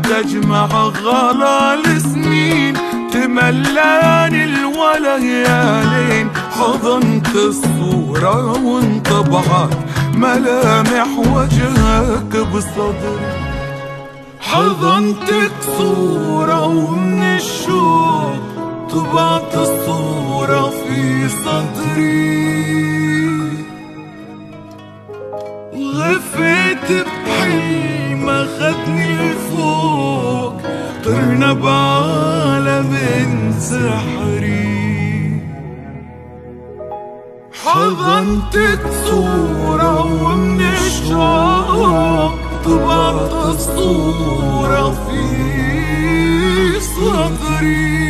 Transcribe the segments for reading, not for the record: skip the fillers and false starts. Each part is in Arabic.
ورجعت اجمع غلال سنين، تملاني الوليالين، حضنت الصورة وانطبعت ملامح وجهك بصدري. حضنتك صورة ومن الشوق طبعت الصورة في صدري. غفيت بحلم اخدني لفوق، طرنا بعالم سحري. حضنتك صورة ومن الشوق طبعت الصورة في صدري.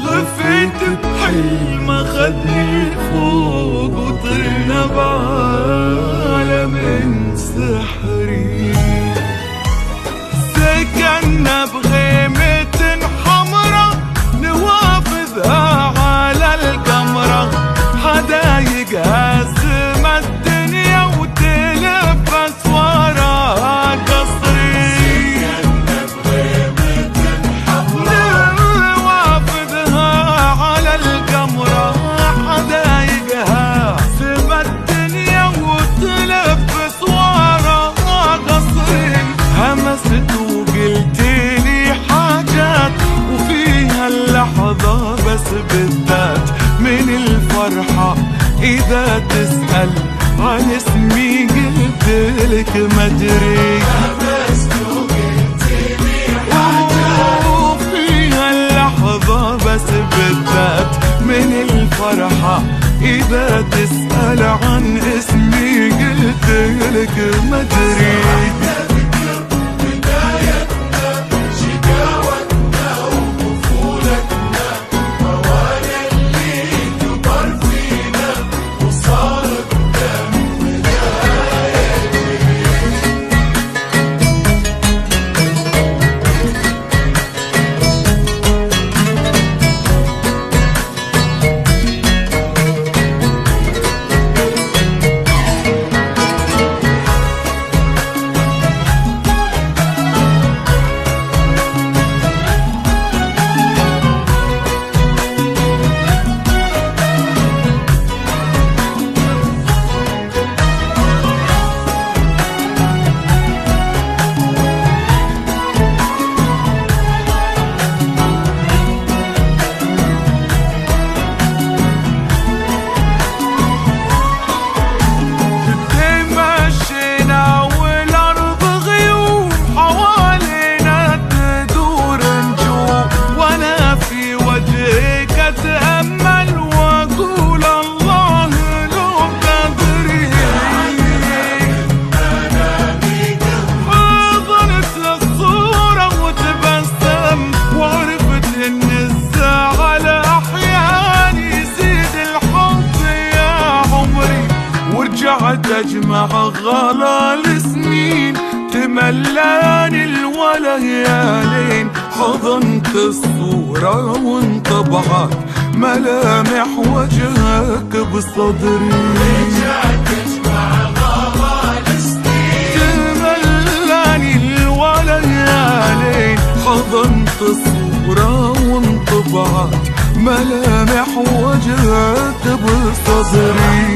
غفيت بحلم اخدني لفوق، وطرنا بعالم سحري. سكننا بغيمة حمرا نوافذها على القمرة، حدايقها سما الدنيا وتلبس وراها قصري. سكننا بغيمة حمرا نوافذها على القمرة، حدايقها سما الدنيا وتلبس وراها قصري. همست وقلتلي حاجات وفيها اللحظة بس بالذات من الفرحة، إذا تسأل عن اسمي قلتلك مدري. همست وقلتلي حاجات وفيها اللحظة بس بالذات من الفرحة، إذا تسأل عن اسمي قلتلك مدري. رجعت اجمع غلال سنين، تملاني الوليالين، حضنت الصورة وانطبعت ملامح وجهك بصدري. رجعت اجمع غلال سنين، تملاني الوليالين، حضنت الصورة وانطبعت ملامح وجهك بصدري.